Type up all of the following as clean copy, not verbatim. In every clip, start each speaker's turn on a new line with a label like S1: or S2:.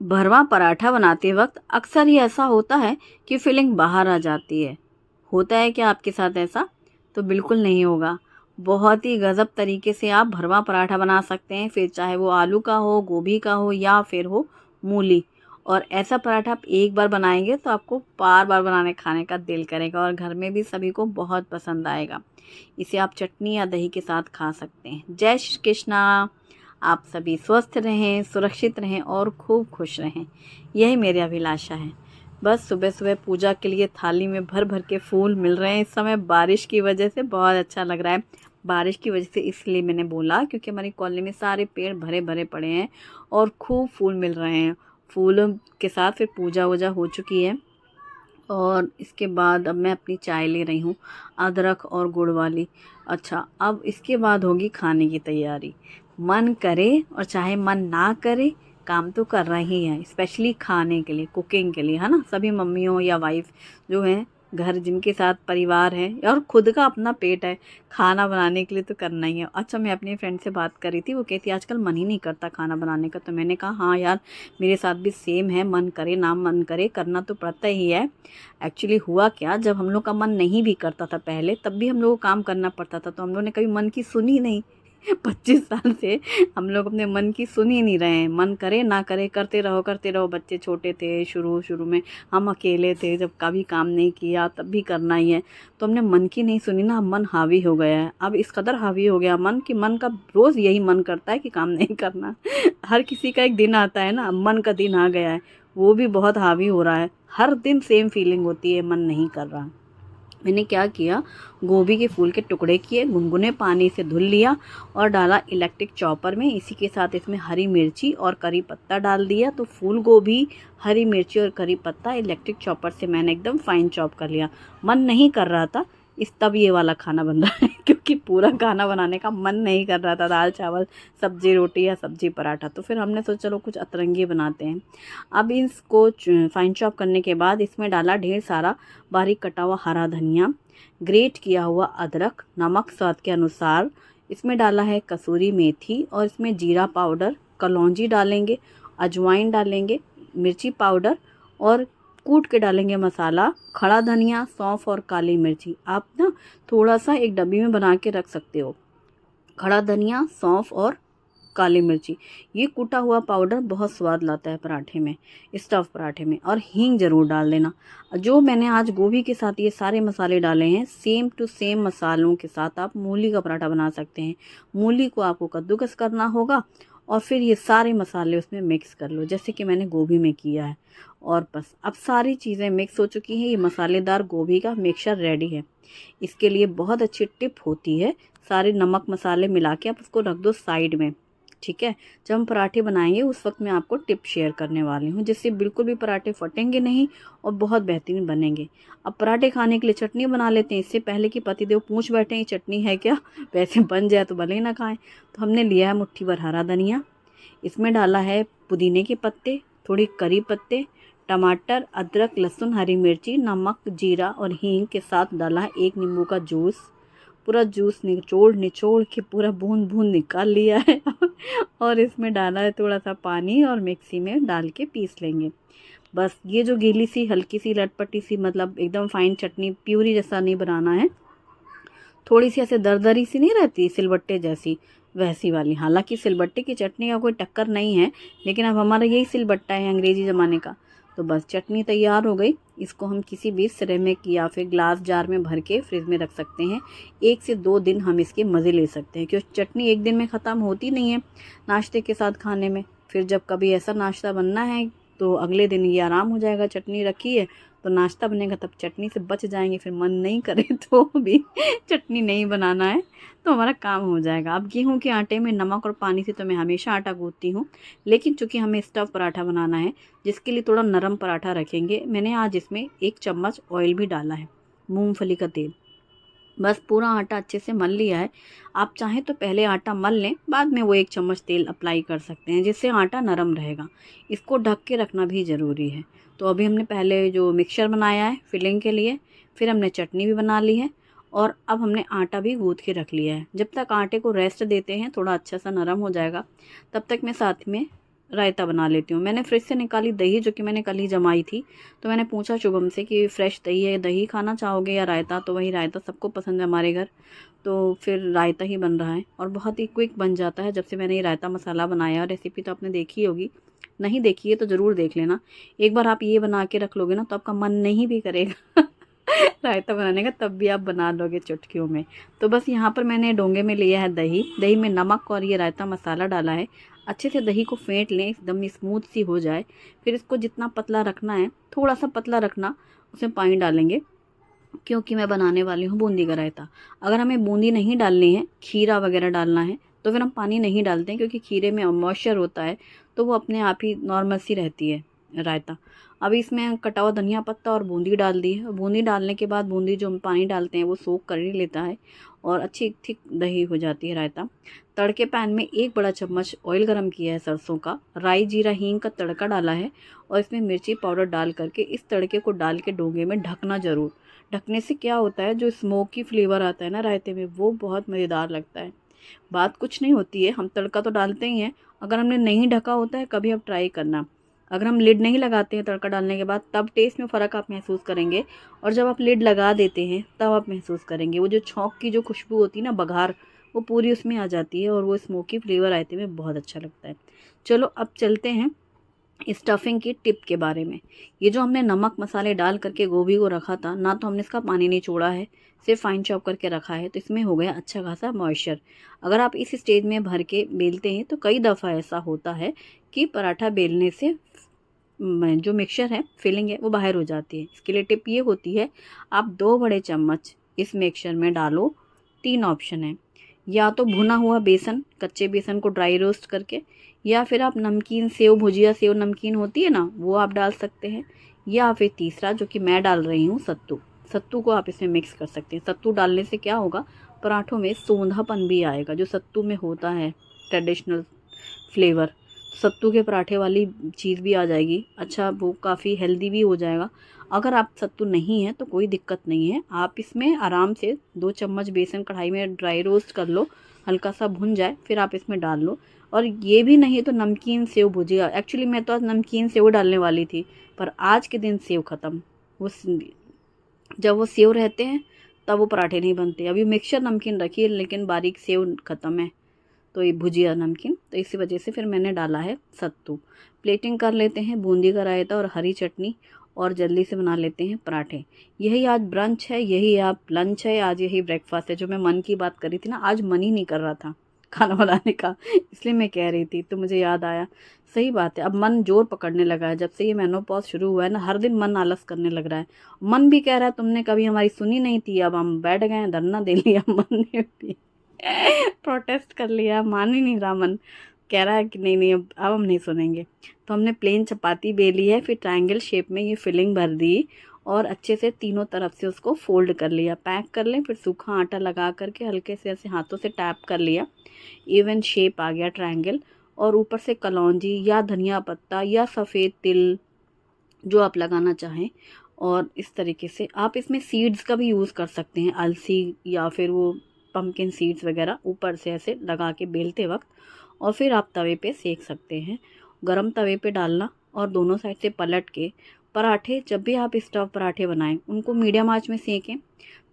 S1: भरवा पराठा बनाते वक्त अक्सर ही ऐसा होता है कि फिलिंग बाहर आ जाती है। होता है क्या आपके साथ ऐसा? तो बिल्कुल नहीं होगा। बहुत ही गज़ब तरीके से आप भरवा पराठा बना सकते हैं, फिर चाहे वो आलू का हो, गोभी का हो या फिर हो मूली। और ऐसा पराठा आप एक बार बनाएंगे तो आपको बार-बार बनाने खाने का दिल करेगा और घर में भी सभी को बहुत पसंद आएगा। इसे आप चटनी या दही के साथ खा सकते हैं। जय श्री कृष्णा। आप सभी स्वस्थ रहें, सुरक्षित रहें और खूब खुश रहें, यही मेरी अभिलाषा है। बस सुबह-सुबह पूजा के लिए थाली में भर-भर के फूल मिल रहे हैं इस समय बारिश की वजह से, बहुत अच्छा लग रहा है। बारिश की वजह से इसलिए मैंने बोला क्योंकि हमारी कॉलोनी में सारे पेड़ भरे-भरे पड़े हैं और खूब फूल मिल रहे हैं। फूलों के साथ फिर पूजा-वूजा हो चुकी है और इसके बाद अब मैं अपनी चाय ले रही हूँ, अदरक और गुड़ वाली। अच्छा, अब इसके बाद होगी खाने की तैयारी। मन करे और चाहे मन ना करे, काम तो करना ही है, स्पेशली खाने के लिए, कुकिंग के लिए, है ना? सभी मम्मियों या वाइफ़ जो हैं, घर जिनके साथ परिवार है और खुद का अपना पेट है, खाना बनाने के लिए तो करना ही है। अच्छा, मैं अपनी फ्रेंड से बात कर रही थी, वो कहती आजकल मन ही नहीं करता खाना बनाने का। तो मैंने कहा हाँ यार, मेरे साथ भी सेम है, मन करे ना मन करे, करना तो पड़ता ही है। एक्चुअली हुआ क्या, जब हम लोग का मन नहीं भी करता था पहले, तब भी हम लोग को काम करना पड़ता था, तो हम लोग ने कभी मन की सुनी नहीं। 25 साल से हम लोग अपने मन की सुन ही नहीं रहे हैं। मन करे ना करे, करते रहो। बच्चे छोटे थे, शुरू में हम अकेले थे, जब कभी काम नहीं किया तब भी करना ही है, तो हमने मन की नहीं सुनी ना, मन हावी हो गया है। अब इस कदर हावी हो गया मन कि मन का रोज़ यही मन करता है कि काम नहीं करना। हर किसी का एक दिन आता है ना, मन का दिन आ गया है, वो भी बहुत हावी हो रहा है। हर दिन सेम फीलिंग होती है, मन नहीं कर रहा। मैंने क्या किया, गोभी के फूल के टुकड़े किए, गुनगुने पानी से धुल लिया और डाला इलेक्ट्रिक चॉपर में। इसी के साथ इसमें हरी मिर्ची और करी पत्ता डाल दिया। तो फूल गोभी, हरी मिर्ची और करी पत्ता इलेक्ट्रिक चॉपर से मैंने एकदम फाइन चॉप कर लिया। मन नहीं कर रहा था, इस तब ये वाला खाना बन रहा है क्योंकि पूरा खाना बनाने का मन नहीं कर रहा था, दाल चावल सब्जी रोटी या सब्जी पराठा। तो फिर हमने सोचा चलो कुछ अतरंगी बनाते हैं। अब इसको फाइन चॉप करने के बाद इसमें डाला ढेर सारा बारीक कटा हुआ हरा धनिया, ग्रेट किया हुआ अदरक, नमक स्वाद के अनुसार, इसमें डाला है कसूरी मेथी और इसमें जीरा पाउडर, कलौंजी डालेंगे, अजवाइन डालेंगे, मिर्ची पाउडर और कूट के डालेंगे मसाला, खड़ा धनिया, सौंफ और काली मिर्ची। आप ना थोड़ा सा एक डब्बी में बना के रख सकते हो। खड़ा धनिया, सौंफ और काली मिर्ची, ये कूटा हुआ पाउडर बहुत स्वाद लाता है पराठे में, स्टफ़ पराठे में। और हींग ज़रूर डाल देना। जो मैंने आज गोभी के साथ ये सारे मसाले डाले हैं, सेम टू सेम मसालों के साथ आप मूली का पराठा बना सकते हैं। मूली को आपको कद्दूकस करना होगा और फिर ये सारे मसाले उसमें मिक्स कर लो, जैसे कि मैंने गोभी में किया है। और बस अब सारी चीज़ें मिक्स हो चुकी हैं, ये मसालेदार गोभी का मिक्सचर रेडी है। इसके लिए बहुत अच्छी टिप होती है, सारे नमक मसाले मिला के आप उसको रख दो साइड में, ठीक है? जब हम पराठे बनाएंगे उस वक्त मैं आपको टिप शेयर करने वाली हूँ, जिससे बिल्कुल भी पराठे फटेंगे नहीं और बहुत बेहतरीन बनेंगे। अब पराठे खाने के लिए चटनी बना लेते हैं, इससे पहले कि पतिदेव पूछ बैठे ये चटनी है क्या, वैसे बन जाए तो भले ही ना खाएं। तो हमने लिया है मुट्ठी भर हरा धनिया, इसमें डाला है पुदीने के पत्ते, थोड़ी करी पत्ते, टमाटर, अदरक, लहसुन, हरी मिर्ची, नमक, जीरा और हींग के साथ डाला है एक नींबू का जूस। पूरा जूस निचोड़ निचोड़ के पूरा बूंद बूंद निकाल लिया है और इसमें डाला है थोड़ा सा पानी और मिक्सी में डाल के पीस लेंगे। बस ये जो गीली सी हल्की सी लटपटी सी, मतलब एकदम फाइन चटनी प्यूरी जैसा नहीं बनाना है, थोड़ी सी ऐसे दरदरी सी नहीं रहती सिलबट्टे जैसी, वैसी वाली। हालांकि सिलबट्टे की चटनी का कोई टक्कर नहीं है, लेकिन अब हमारा यही सिलबट्टा है अंग्रेजी ज़माने का। तो बस चटनी तैयार हो गई। इसको हम किसी भी सिरेमिक या फिर ग्लास जार में भर के फ्रिज में रख सकते हैं। 1 से 2 दिन हम इसके मज़े ले सकते हैं, क्योंकि चटनी एक दिन में ख़त्म होती नहीं है नाश्ते के साथ खाने में। फिर जब कभी ऐसा नाश्ता बनना है तो अगले दिन ये आराम हो जाएगा, चटनी रखी है तो नाश्ता बनेगा तब चटनी से बच जाएंगे। फिर मन नहीं करे तो भी चटनी नहीं बनाना है तो हमारा काम हो जाएगा। अब गेहूं के आटे में नमक और पानी से तो मैं हमेशा आटा गूंथती हूँ, लेकिन चूंकि हमें स्टफ़ पराठा बनाना है जिसके लिए थोड़ा नरम पराठा रखेंगे, मैंने आज इसमें 1 चम्मच ऑयल भी डाला है, मूंगफली का तेल। बस पूरा आटा अच्छे से मल लिया है। आप चाहें तो पहले आटा मल लें, बाद में वो 1 चम्मच तेल अप्लाई कर सकते हैं, जिससे आटा नरम रहेगा। इसको ढक के रखना भी ज़रूरी है। तो अभी हमने पहले जो मिक्सचर बनाया है फिलिंग के लिए, फिर हमने चटनी भी बना ली है और अब हमने आटा भी गूँथ के रख लिया है। जब तक आटे को रेस्ट देते हैं, थोड़ा अच्छा सा नरम हो जाएगा, तब तक मैं साथ में रायता बना लेती हूँ। मैंने फ्रिज से निकाली दही जो कि मैंने कल ही जमाई थी, तो मैंने पूछा शुभम से कि फ्रेश दही है, दही खाना चाहोगे या रायता? तो वही रायता सबको पसंद है हमारे घर, तो फिर रायता ही बन रहा है और बहुत ही क्विक बन जाता है। जब से मैंने ये रायता मसाला बनाया, रेसिपी तो आपने देखी होगी, नहीं देखी है तो ज़रूर देख लेना। एक बार आप ये बना के रख लोगे ना तो आपका मन नहीं भी करेगा रायता बनाने का, तब भी आप बना लोगे चुटकियों में। तो बस यहाँ पर मैंने डोंगे में लिया है दही, दही में नमक और ये रायता मसाला डाला है। अच्छे से दही को फेंट लें, एकदम स्मूथ सी हो जाए। फिर इसको जितना पतला रखना है, थोड़ा सा पतला रखना, उसमें पानी डालेंगे क्योंकि मैं बनाने वाली हूँ बूंदी का रायता। अगर हमें बूंदी नहीं डालनी है, खीरा वगैरह डालना है, तो फिर हम पानी नहीं डालते हैं क्योंकि खीरे में मॉइस्चर होता है, तो वो अपने आप ही नॉर्मल सी रहती है रायता। अभी इसमें कटा हुआ धनिया पत्ता और बूंदी डाल दी है। बूंदी डालने के बाद बूंदी जो हम पानी डालते हैं वो सोख कर ही लेता है और अच्छी थिक दही हो जाती है रायता। तड़के पैन में 1 बड़ा चम्मच ऑयल गरम किया है सरसों का, राई जीरा हींग का तड़का डाला है और इसमें मिर्ची पाउडर डाल करके इस तड़के को डाल के डोंगे में ढकना ज़रूर। ढकने से क्या होता है, जो स्मोकी फ्लेवर आता है ना रायते में, वो बहुत मज़ेदार लगता है। बात कुछ नहीं होती है, हम तड़का तो डालते ही हैं। अगर हमने नहीं ढका होता है, कभी आप ट्राई करना, अगर हम लिड नहीं लगाते हैं तड़का डालने के बाद, तब टेस्ट में फ़र्क आप महसूस करेंगे, और जब आप लिड लगा देते हैं तब आप महसूस करेंगे वो जो छौंक की जो खुशबू होती है ना, बघार, वो पूरी उसमें आ जाती है और वो स्मोकी फ्लेवर रायते में बहुत अच्छा लगता है। चलो अब चलते हैं स्टफिंग की टिप के बारे में। ये जो हमने नमक मसाले डाल करके गोभी को रखा था ना, तो हमने इसका पानी नहीं छोड़ा है, सिर्फ फाइन चॉप करके रखा है, तो इसमें हो गया अच्छा खासा मॉइस्चर। अगर आप इस स्टेज में भर के बेलते हैं तो कई दफ़ा ऐसा होता है कि पराठा बेलने से जो मिक्सचर है, फिलिंग है, वो बाहर हो जाती है। इसके लिए टिप ये होती है, आप 2 बड़े चम्मच इस मिक्सचर में डालो। 3 ऑप्शन है, या तो भुना हुआ बेसन, कच्चे बेसन को ड्राई रोस्ट करके, या फिर आप नमकीन सेव, भुजिया सेव नमकीन होती है ना, वो आप डाल सकते हैं, या फिर तीसरा जो कि मैं डाल रही हूँ, सत्तू। सत्तू को आप इसमें मिक्स कर सकते हैं। सत्तू डालने से क्या होगा, पराठों में सोंधापन भी आएगा, जो सत्तू में होता है ट्रेडिशनल फ्लेवर, सत्तू के पराठे वाली चीज़ भी आ जाएगी। अच्छा, वो काफ़ी हेल्दी भी हो जाएगा। अगर आप सत्तू नहीं है तो कोई दिक्कत नहीं है, आप इसमें आराम से 2 चम्मच बेसन कढ़ाई में ड्राई रोस्ट कर लो, हल्का सा भुन जाए, फिर आप इसमें डाल लो। और ये भी नहीं तो नमकीन सेव भुजिया, एक्चुअली मैं तो आज नमकीन सेव डालने वाली थी, पर आज के दिन सेव ख़त्म। वो जब वो सेव रहते हैं तब वो पराठे नहीं बनते। अभी मिक्सचर नमकीन रखी है लेकिन बारीक सेव ख़त्म है, तो ये भुजिया नमकीन, तो इसी वजह से फिर मैंने डाला है सत्तू। प्लेटिंग कर लेते हैं बूंदी का रायता और हरी चटनी, और जल्दी से बना लेते हैं पराठे। यही आज ब्रंच है, यही आज लंच है, आज यही ब्रेकफास्ट है। जो मैं मन की बात कर रही थी ना, आज मन ही नहीं कर रहा था खाना बनाने का, इसलिए मैं कह रही थी, तो मुझे याद आया। सही बात है, अब मन जोर पकड़ने लगा है। जब से ये मेनोपॉज शुरू हुआ है ना, हर दिन मन आलस करने लग रहा है। मन भी कह रहा है तुमने कभी हमारी सुनी नहीं थी, अब हम बैठ गए हैं, धरना दे लिया मन ने भी प्रोटेस्ट कर लिया, मान ही नहीं रहा मन, कह रहा है कि नहीं नहीं, अब हम नहीं सुनेंगे। तो हमने प्लेन चपाती बेली है, फिर ट्रायंगल शेप में ये फिलिंग भर दी और अच्छे से तीनों तरफ से उसको फोल्ड कर लिया। पैक कर लें, फिर सूखा आटा लगा करके हल्के से ऐसे हाथों से टैप कर लिया, इवन शेप आ गया ट्रायंगल। और ऊपर से कलौंजी या धनिया पत्ता या सफ़ेद तिल, जो आप लगाना चाहें। और इस तरीके से आप इसमें सीड्स का भी यूज़ कर सकते हैं, अलसी या फिर वो पम्पकिन सीड्स वगैरह ऊपर से ऐसे लगा के बेलते वक्त, और फिर आप तवे पे सेक सकते हैं। गरम तवे पे डालना और दोनों साइड से पलट के पराठे, जब भी आप स्टफ पराठे बनाएं उनको मीडियम आंच में सेकें।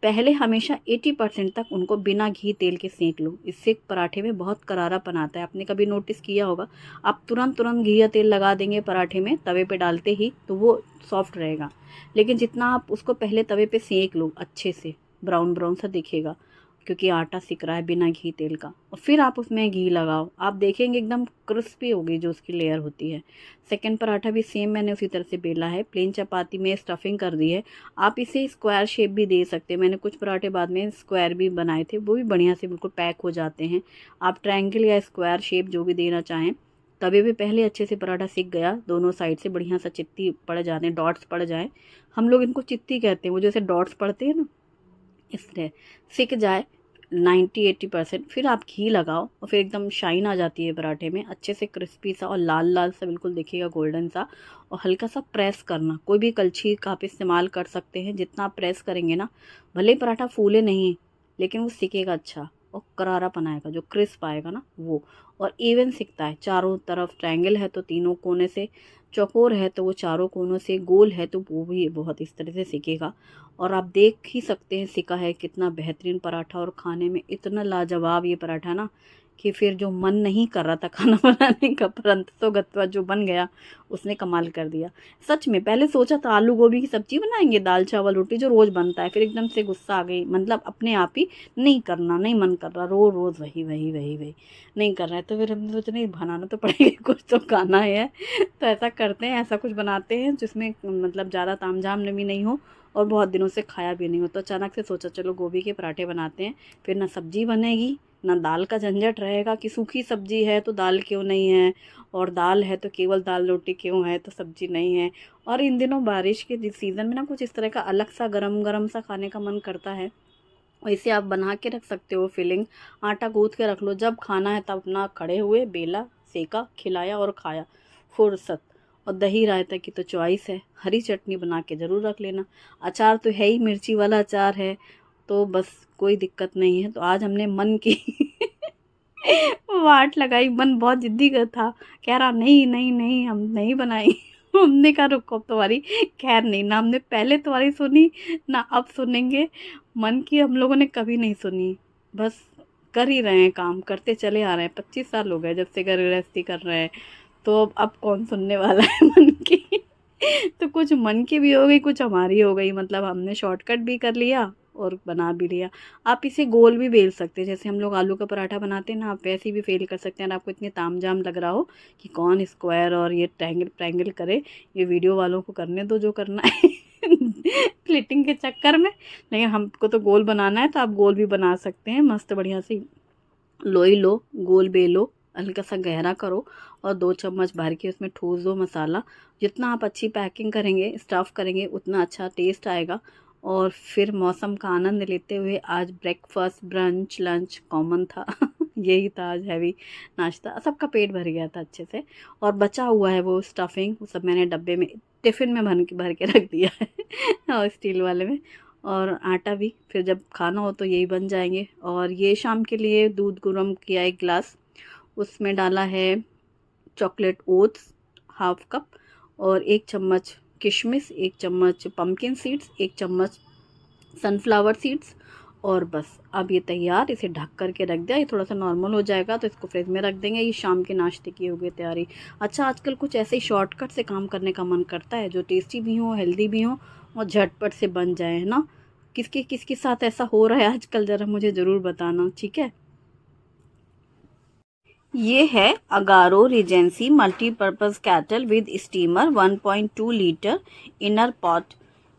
S1: पहले हमेशा 80% तक उनको बिना घी तेल के सेक लो, इससे पराठे में बहुत करारापन आता है। आपने कभी नोटिस किया होगा, आप तुरंत तुरंत घी या तेल लगा देंगे पराठे में तवे पे डालते ही, तो वो सॉफ्ट रहेगा। लेकिन जितना आप उसको पहले तवे पे सेक लो अच्छे से, ब्राउन ब्राउन सा दिखेगा, क्योंकि आटा सिक रहा है बिना घी तेल का, और फिर आप उसमें घी लगाओ, आप देखेंगे एकदम क्रिस्पी होगी जो उसकी लेयर होती है। सेकंड पराठा भी सेम मैंने उसी तरह से बेला है, प्लेन चपाती में स्टफिंग कर दी है। आप इसे स्क्वायर शेप भी दे सकते हैं, मैंने कुछ पराठे बाद में स्क्वायर भी बनाए थे, वो भी बढ़िया से बिल्कुल पैक हो जाते हैं। आप ट्रायंगल या स्क्वायर शेप जो भी देना चाहें। तवे पे पहले अच्छे से पराठा सिक गया, दोनों साइड से बढ़िया सा चित्ती पड़ जाते हैं, डॉट्स पड़ जाए, हम लोग इनको चित्ती कहते हैं, वो जैसे डॉट्स पड़ते हैं ना, इस तरह सिक जाए 90-80%, फिर आप घी लगाओ और फिर एकदम शाइन आ जाती है पराठे में, अच्छे से क्रिस्पी सा और लाल लाल सा बिल्कुल दिखेगा, गोल्डन सा। और हल्का सा प्रेस करना, कोई भी कलछी का आप इस्तेमाल कर सकते हैं, जितना आप प्रेस करेंगे ना, भले ही पराठा फूले नहीं लेकिन वो सिकेगा अच्छा, और करारापन आएगा, जो क्रिस्प आएगा ना वो। और इवन सिकता है, चारों तरफ ट्रायंगल है तो तीनों कोने से, चौकोर है तो वो चारों कोनों से, गोल है तो वो भी बहुत इस तरह से सिकेगा। और आप देख ही सकते हैं सिका है कितना बेहतरीन पराठा, और खाने में इतना लाजवाब ये पराठा ना कि फिर जो मन नहीं कर रहा था खाना बनाने का, परंतु तो गत्वा जो बन गया उसने कमाल कर दिया। सच में पहले सोचा था आलू गोभी की सब्जी बनाएंगे, दाल चावल रोटी जो रोज़ बनता है, फिर एकदम से गुस्सा आ गई, मतलब अपने आप ही नहीं करना, नहीं मन कर रहा, रोज़ रोज़ वही वही वही वही नहीं कर रहा है। तो फिर हमने सोचा नहीं बनाना तो पड़ेगा, कुछ तो खाना है। तो ऐसा करते हैं, ऐसा कुछ बनाते हैं जिसमें मतलब ज़्यादा तामझाम भी नहीं हो और बहुत दिनों से खाया भी नहीं हो। तो अचानक से सोचा चलो गोभी के पराठे बनाते हैं, फिर ना सब्जी बनेगी ना दाल का झंझट रहेगा कि सूखी सब्जी है तो दाल क्यों नहीं है, और दाल है तो केवल दाल रोटी क्यों है तो सब्जी नहीं है। और इन दिनों बारिश के सीज़न में ना कुछ इस तरह का अलग सा गरम गरम सा खाने का मन करता है। वैसे आप बना के रख सकते हो फिलिंग, आटा गूँथ के रख लो, जब खाना है तब अपना खड़े हुए बेला, सेका, खिलाया और खाया, फुर्सत। और दही रायता की तो चॉइस है, हरी चटनी बना के ज़रूर रख लेना। अचार तो है ही, मिर्ची वाला अचार है तो बस कोई दिक्कत नहीं है। तो आज हमने मन की वाट लगाई, मन बहुत ज़िद्दी का था, कह रहा नहीं नहीं नहीं हम नहीं बनाएंगे। हमने कहा रुको अब तुम्हारी खैर नहीं, ना हमने पहले तुम्हारी सुनी ना अब सुनेंगे, मन की हम लोगों ने कभी नहीं सुनी, बस कर ही रहे हैं, काम करते चले आ रहे हैं, 25 साल हो गए जब से घर गृहस्थी कर रहे हैं। तो अब कौन सुनने वाला है मन की। तो कुछ मन की भी हो गई, कुछ हमारी हो गई, मतलब हमने शॉर्टकट भी कर लिया और बना भी लिया। आप इसे गोल भी बेल सकते हैं, जैसे हम लोग आलू का पराठा बनाते हैं ना, आप वैसे भी फेल कर सकते हैं। आपको इतनी तामझाम लग रहा हो कि कौन स्क्वायर और ये ट्रायंगल ट्रायंगल करे, ये वीडियो वालों को करने दो जो करना है प्लेटिंग के चक्कर में। लेकिन हमको तो गोल बनाना है, तो आप गोल भी बना सकते हैं, मस्त बढ़िया सी लोई लो, गोल बेलो, हल्का सा गहरा करो और 2 चम्मच भर के उसमें ठूस दो मसाला। जितना आप अच्छी पैकिंग करेंगे, स्टफ़ करेंगे, उतना अच्छा टेस्ट आएगा। और फिर मौसम का आनंद लेते हुए आज ब्रेकफास्ट, ब्रंच, लंच कॉमन था यही था आज हैवी नाश्ता, सबका पेट भर गया था अच्छे से। और बचा हुआ है वो स्टफिंग, वो सब मैंने डब्बे में टिफ़िन में भर के रख दिया है और स्टील वाले में। और आटा भी फिर जब खाना हो तो यही बन जाएंगे। और ये शाम के लिए दूध गर्म किया 1 गिलास, उसमें डाला है चॉकलेट ओट्स हाफ कप, और 1 चम्मच किशमिश, 1 चम्मच पम्पकिन सीड्स, 1 चम्मच सनफ्लावर सीड्स। और बस अब ये तैयार, इसे ढक कर के रख दिया, ये थोड़ा सा नॉर्मल हो जाएगा तो इसको फ्रिज में रख देंगे। ये शाम के नाश्ते की हो गई तैयारी। अच्छा, आजकल कुछ ऐसे ही शॉर्टकट से काम करने का मन करता है जो टेस्टी भी हो, हेल्दी भी हो और झटपट से बन जाए, है ना। किसके साथ ऐसा हो रहा है आजकल, ज़रा मुझे ज़रूर बताना, ठीक है। ये है Agaro Regency multipurpose kettle with steamer 1.2 litre inner pot.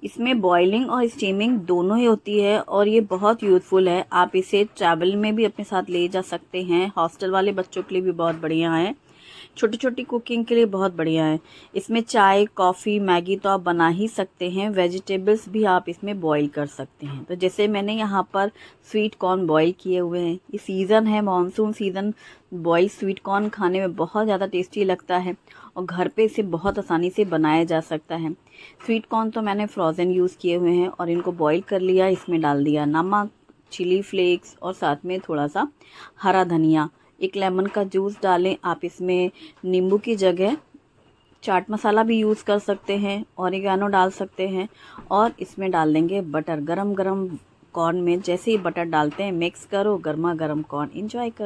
S1: इसमें बॉइलिंग और स्टीमिंग दोनों ही होती है और ये बहुत यूज़फुल है। आप इसे ट्रैवल में भी अपने साथ ले जा सकते हैं, हॉस्टल वाले बच्चों के लिए भी बहुत बढ़िया है, छोटी छोटी कुकिंग के लिए बहुत बढ़िया है। इसमें चाय, कॉफ़ी, मैगी तो आप बना ही सकते हैं, वेजिटेबल्स भी आप इसमें बॉईल कर सकते हैं। तो जैसे मैंने यहाँ पर स्वीट कॉर्न बॉईल किए हुए हैं, ये सीज़न है monsoon season, boiled sweet corn खाने में बहुत ज़्यादा टेस्टी लगता है और घर पे इसे बहुत आसानी से बनाया जा सकता है। स्वीट कॉर्न तो मैंने फ्रोज़न यूज़ किए हुए हैं और इनको बॉईल कर लिया, इसमें डाल दिया नमक, चिली फ्लेक्स और साथ में थोड़ा सा हरा धनिया, 1 लेमन का जूस डालें। आप इसमें नींबू की जगह चाट मसाला भी यूज़ कर सकते हैं, ऑरिगेनो डाल सकते हैं और इसमें डाल देंगे बटर। गरम गरम कॉर्न में जैसे ही बटर डालते हैं मिक्स करो, गर्मा गर्म कॉर्न एंजॉय करो।